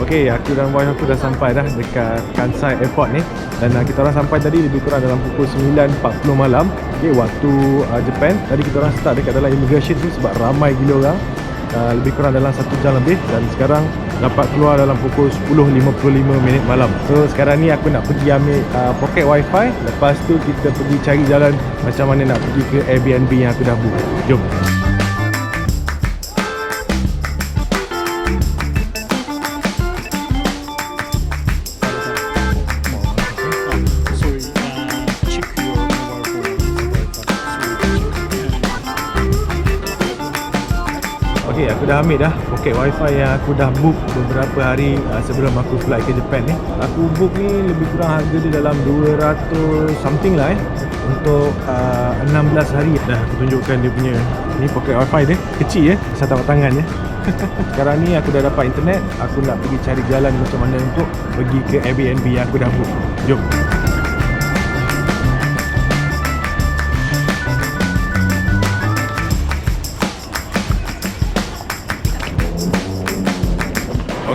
Okey, aku dan wife aku dah sampai dah dekat Kansai Airport ni. Dan kita orang sampai tadi lebih kurang dalam pukul 9.40 malam. Okey, waktu Japan. Tadi kita orang start dekat dalam immigration tu sebab ramai gila orang. Lebih kurang dalam 1 jam lebih. Dan sekarang dapat keluar dalam pukul 10.55 malam. So sekarang ni aku nak pergi ambil poket wifi. Lepas tu kita pergi cari jalan macam mana nak pergi ke Airbnb yang aku dah book. Jom. Okay, aku dah ambil dah poket wifi yang aku dah book beberapa hari sebelum aku fly ke Japan ni. Aku book ni lebih kurang harga dia dalam 200 something lah untuk 16 hari. Dah aku tunjukkan dia punya ni poket wifi dia. Kecil saya tapak tangan Sekarang ni aku dah dapat internet. Aku nak pergi cari jalan macam mana untuk pergi ke Airbnb yang aku dah book. Jom.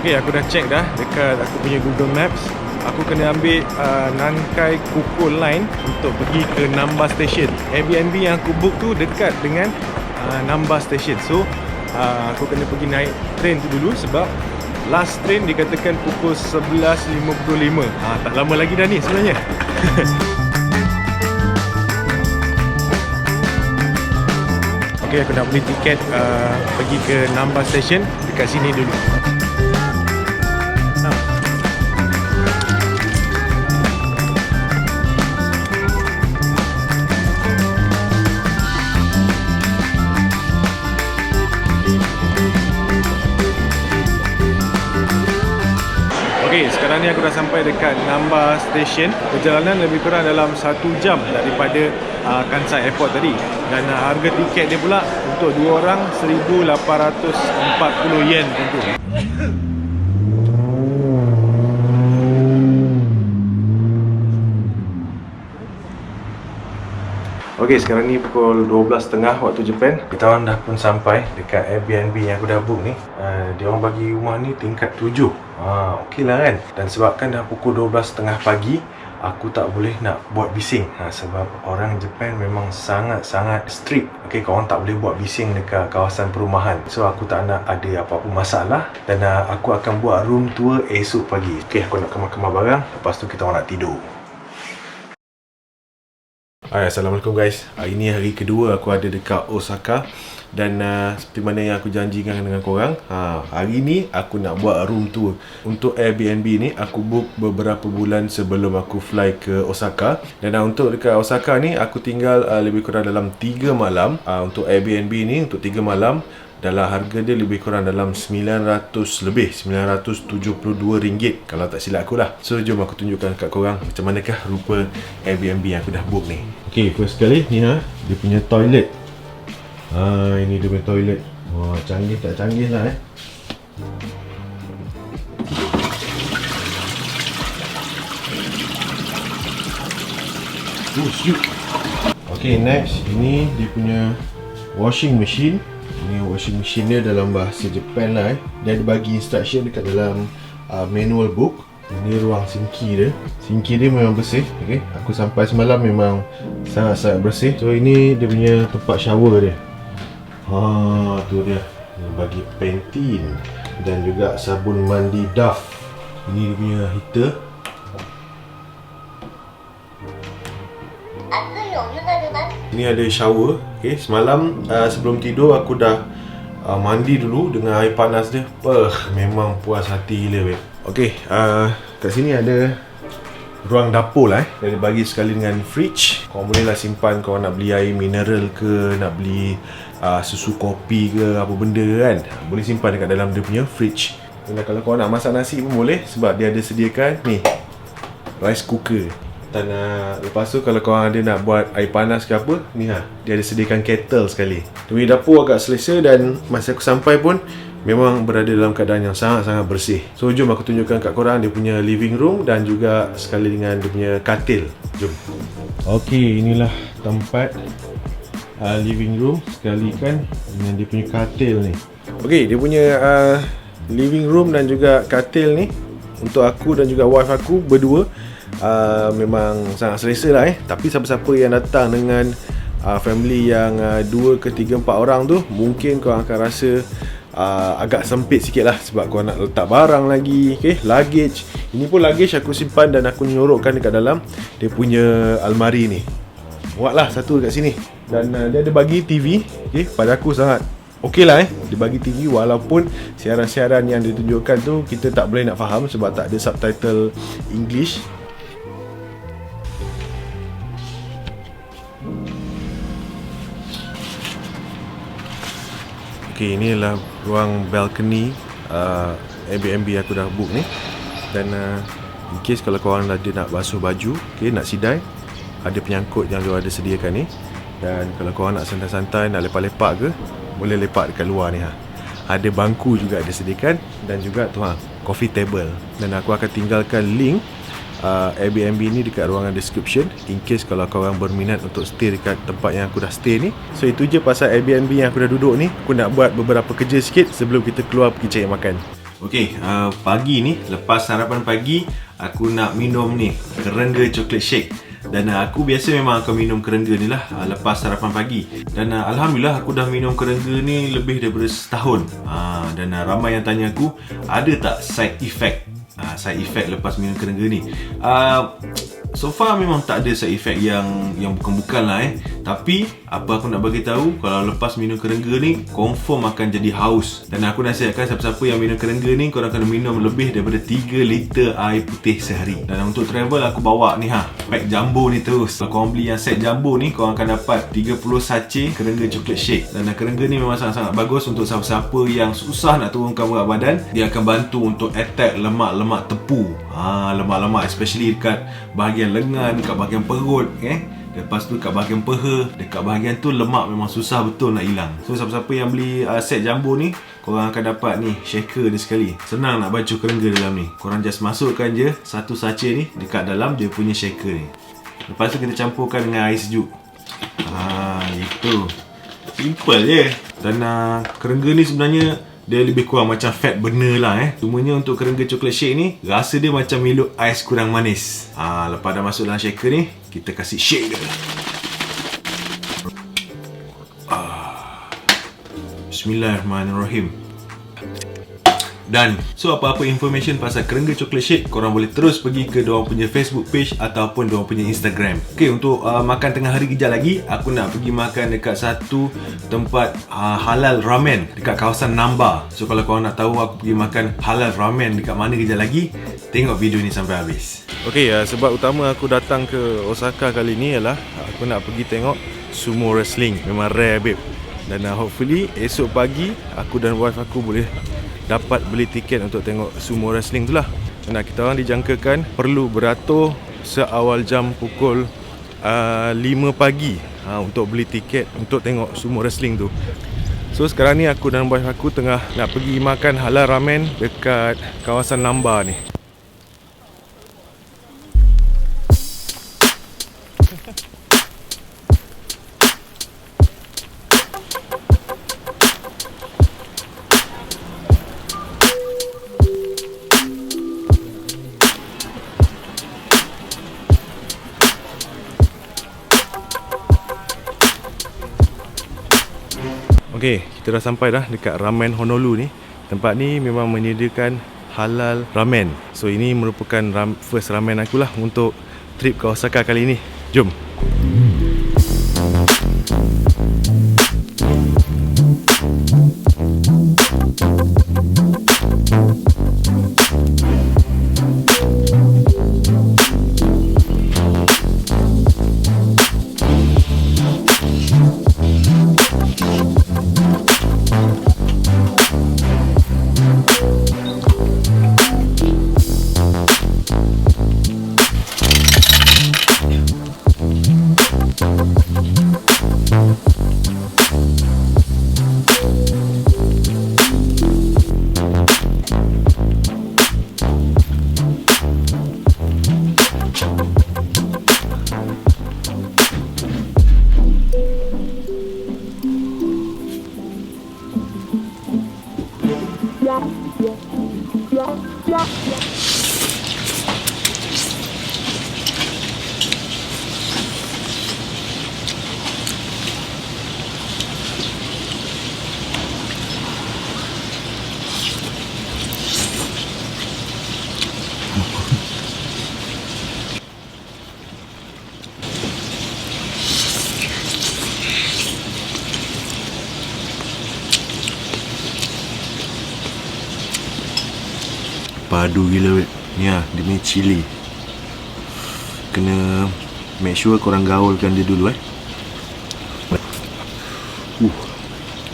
Okey, aku dah check dah dekat aku punya Google Maps. Aku kena ambil Nankai Kukul Line untuk pergi ke Namba Station. Airbnb yang aku book tu dekat dengan Namba Station. So, aku kena pergi naik train tu dulu sebab last train dikatakan pukul 11.55. Tak lama lagi dah ni sebenarnya. Okey, aku nak beli tiket pergi ke Namba Station dekat sini dulu. Okey, sekarang ni aku dah sampai dekat Namba Station. Perjalanan lebih kurang dalam 1 jam daripada Kansai Airport tadi. Dan harga tiket dia pula untuk 2 orang 1,840 yen tentu. Okey, sekarang ni pukul 12.30 waktu Japan. Kita orang dah pun sampai dekat Airbnb yang aku dah book ni. Dia orang bagi rumah ni tingkat 7. Okey lah kan. Dan sebabkan dah pukul 12.30 pagi, aku tak boleh nak buat bising. Sebab orang Japan memang sangat-sangat strict. Okey, korang tak boleh buat bising dekat kawasan perumahan. So aku tak nak ada apa-apa masalah. Dan aku akan buat room tour esok pagi. Okey, aku nak kemas-kemas barang. Lepas tu kita orang nak tidur. Hai, Assalamualaikum guys. Hari ni hari kedua aku ada dekat Osaka. Dan seperti mana yang aku janjikan dengan korang, hari ni aku nak buat room tour. Untuk Airbnb ni aku book beberapa bulan sebelum aku fly ke Osaka. Dan untuk dekat Osaka ni aku tinggal lebih kurang dalam 3 malam. Untuk Airbnb ni untuk 3 malam dalam harga dia lebih kurang dalam 972 ringgit kalau tak silap aku lah. So jom aku tunjukkan kat korang macam manakah rupa Airbnb yang aku dah book ni. Okay, first sekali ni dia punya toilet. Ini dia punya toilet. Canggih tak canggih lah shoot. Okay, next ini dia punya washing machine. Ini washing machine dia dalam bahasa Japan lah Dia ada bagi instruction dekat dalam manual book. Ini ruang sinki dia. Sinki dia memang bersih. Okay, aku sampai semalam memang sangat-sangat bersih. So ini dia punya tempat shower dia. Tu dia. Dia bagi Pantene dan juga sabun mandi Dove. Ini dia punya heater. Ini ada shower. Okay, semalam sebelum tidur aku dah mandi dulu dengan air panas dia. Memang puas hati gila. Okay, kat sini ada ruang dapur lah Dia bagi sekali dengan fridge. Korang bolehlah simpan kalau nak beli air mineral ke, nak beli susu kopi ke, apa benda kan, boleh simpan dekat dalam dia punya fridge. Dan kalau korang nak masak nasi pun boleh sebab dia ada sediakan ni rice cooker. Dan lepas tu kalau korang ada nak buat air panas ke apa, ni dia ada sediakan kettle sekali. Dia punya dapur agak selesa dan masa aku sampai pun memang berada dalam keadaan yang sangat-sangat bersih. So jom aku tunjukkan kat korang dia punya living room dan juga sekali dengan dia punya katil. Jom. Okey, inilah tempat living room sekali kan dengan dia punya katil ni. Okey, dia punya living room dan juga katil ni untuk aku dan juga wife aku berdua memang sangat selesa lah Tapi siapa-siapa yang datang dengan family yang 2 ke 3, 4 orang tu, mungkin korang akan rasa agak sempit sikit lah sebab korang nak letak barang lagi. Luggage. Ini pun luggage aku simpan dan aku nyorokkan dekat dalam dia punya almari ni. Muat lah satu dekat sini. Dan dia ada bagi TV. Pada aku sangat okey lah Dia bagi TV walaupun siaran-siaran yang ditunjukkan tu kita tak boleh nak faham sebab tak ada subtitle English. Okay, ini adalah ruang balcony Airbnb aku dah book ni. Dan in case kalau korang ada nak basuh baju, nak sidai, ada penyangkut yang dia ada sediakan ni. Dan kalau korang nak santai-santai, nak lepak-lepak ke, boleh lepak dekat luar ni Ada bangku juga ada sediakan. Dan juga tu coffee table. Dan aku akan tinggalkan link Airbnb ni dekat ruangan description in case kalau korang berminat untuk stay dekat tempat yang aku dah stay ni. So itu je pasal Airbnb yang aku dah duduk ni. Aku nak buat beberapa kerja sikit sebelum kita keluar pergi cari makan. Okay, pagi ni lepas sarapan pagi aku nak minum ni kerengga chocolate shake. Dan aku biasa memang akan minum kerengga ni lah lepas sarapan pagi. Dan Alhamdulillah aku dah minum kerengga ni lebih daripada setahun. Dan ramai yang tanya aku, ada tak side effect lepas minum kerengga ni? So far memang tak ada side effect yang bukan-bukan lah Tapi apa aku nak bagi tahu, kalau lepas minum kerengga ni confirm akan jadi haus. Dan aku nasihatkan siapa-siapa yang minum kerengga ni, korang kena minum lebih daripada 3 liter air putih sehari. Dan untuk travel aku bawa ni pack jumbo ni terus. Kalau korang beli yang set jumbo ni, korang akan dapat 30 sachet kerengga chocolate shake. Dan kerengga ni memang sangat-sangat bagus untuk siapa-siapa yang susah nak turunkan berat badan. Dia akan bantu untuk attack lemak-lemak tepu. Lemak-lemak especially dekat bahagian lengan, dekat bahagian perut Lepas tu dekat bahagian peha, dekat bahagian tu lemak memang susah betul nak hilang. So siapa-siapa yang beli set jumbo ni, korang akan dapat ni shaker ni sekali. Senang nak baju kerengga dalam ni. Korang just masukkan je satu sachet ni dekat dalam dia punya shaker ni. Lepas tu kita campurkan dengan air sejuk. Itu simple je. Dan kerengga ni sebenarnya dia lebih kurang macam fat burner lah Cumanya untuk kerengga chocolate shake ni, rasa dia macam Milo ais kurang manis. Lepas dah masuk dalam shaker ni, kita kasih shake dia. Bismillahirrahmanirrahim. Dan so apa-apa information pasal kerengga chocolate shake, korang boleh terus pergi ke diorang punya Facebook page ataupun diorang punya Instagram. Okay, untuk makan tengah hari kejap lagi, aku nak pergi makan dekat satu tempat halal ramen dekat kawasan Namba. So kalau korang nak tahu aku pergi makan halal ramen dekat mana kejap lagi, tengok video ni sampai habis. Okay, sebab utama aku datang ke Osaka kali ni ialah aku nak pergi tengok sumo wrestling. Memang rare babe. Dan hopefully esok pagi aku dan wife aku boleh dapat beli tiket untuk tengok sumo wrestling tu lah. Dan kita orang dijangkakan perlu beratur seawal jam pukul 5 pagi untuk beli tiket untuk tengok sumo wrestling tu. So sekarang ni aku dan wife aku tengah nak pergi makan halal ramen dekat kawasan Namba ni. Okay, kita dah sampai dah dekat Ramen Honolulu ni. Tempat ni memang menyediakan halal ramen. So ini merupakan first ramen aku lah untuk trip ke Osaka kali ni. Jom. padu gila weh. Ni lah, dia punya cili. Kena make sure korang gaulkan dia dulu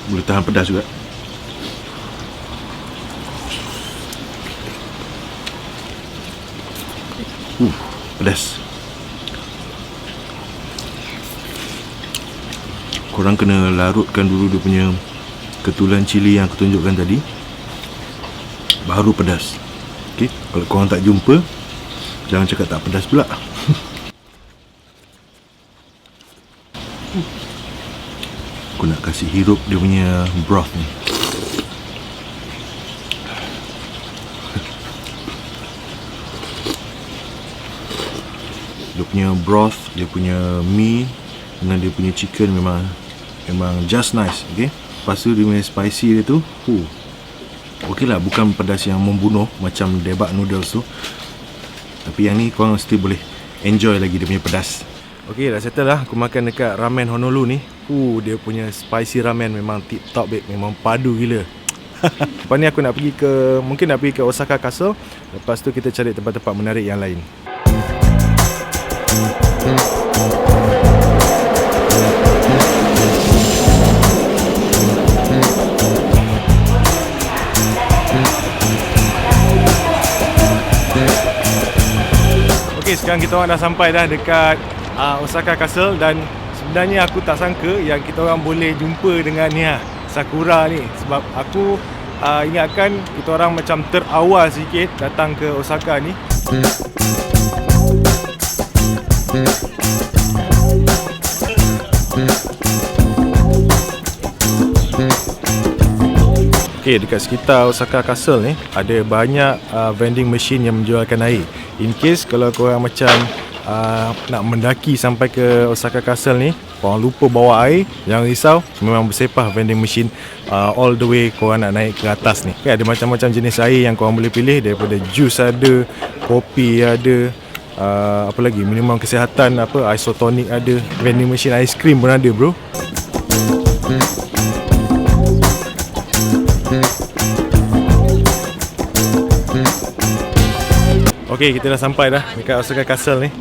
boleh tahan pedas juga. Pedas. Korang kena larutkan dulu dia punya ketulan cili yang aku tunjukkan tadi, baru pedas. Okay, kalau korang tak jumpa, jangan cakap tak pedas pula. Aku nak kasih hirup dia punya broth ni. Dia punya broth, dia punya mie dengan dia punya chicken memang just nice. Okay, lepas tu dia punya spicy dia tu ok lah, bukan pedas yang membunuh macam debak noodles tu, tapi yang ni korang still boleh enjoy lagi dia punya pedas. Ok, dah settle lah. Aku makan dekat Ramen Honolulu ni. Dia punya spicy ramen memang tip top babe. Memang padu gila. Lepas ni aku nak pergi mungkin nak pergi ke Osaka Castle. Lepas tu kita cari tempat-tempat menarik yang lain. Ok, sekarang kita orang dah sampai dah dekat Osaka Castle, dan sebenarnya aku tak sangka yang kita orang boleh jumpa dengan ni sakura ni, sebab aku ingatkan kita orang macam terawal sikit datang ke Osaka ni. Okay, dekat sekitar Osaka Castle ni ada banyak vending machine yang menjualkan air. In case kalau korang macam nak mendaki sampai ke Osaka Castle ni, korang lupa bawa air, jangan risau, memang bersepah vending machine all the way korang nak naik ke atas ni. Okay, ada macam-macam jenis air yang korang boleh pilih, daripada jus ada, kopi ada, apa lagi, minuman kesihatan, isotonic ada, vending machine ice cream pun ada bro. Ok, kita dah sampai dah dekat Osaka Castle ni.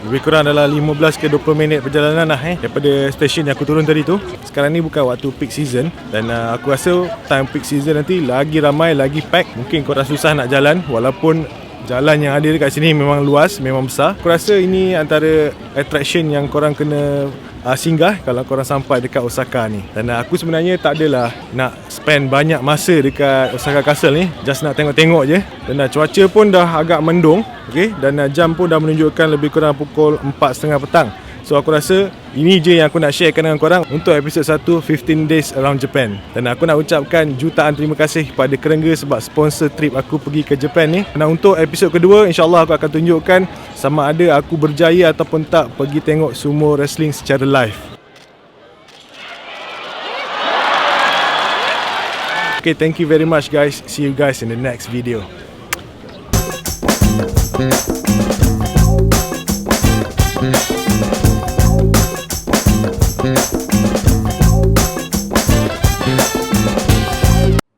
Lebih kurang dalam 15 ke 20 minit perjalanan lah daripada stesen yang aku turun tadi tu. Sekarang ni bukan waktu peak season, dan aku rasa time peak season nanti lagi ramai, lagi pack. Mungkin korang susah nak jalan, walaupun jalan yang ada dekat sini memang luas, memang besar. Aku rasa ini antara attraction yang korang kena singgah kalau korang sampai dekat Osaka ni. Dan aku sebenarnya tak adalah nak spend banyak masa dekat Osaka Castle ni, just nak tengok-tengok je. Dan cuaca pun dah agak mendung, okay? Dan jam pun dah menunjukkan lebih kurang pukul 4.30 petang. So aku rasa ini je yang aku nak sharekan dengan korang untuk episod 1 15 Days Around Japan. Dan aku nak ucapkan jutaan terima kasih kepada Kerengga sebab sponsor trip aku pergi ke Japan ni. Dan untuk episod kedua, insyaAllah aku akan tunjukkan sama ada aku berjaya ataupun tak pergi tengok sumo wrestling secara live. Okay, thank you very much guys. See you guys in the next video.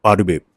Padu babe.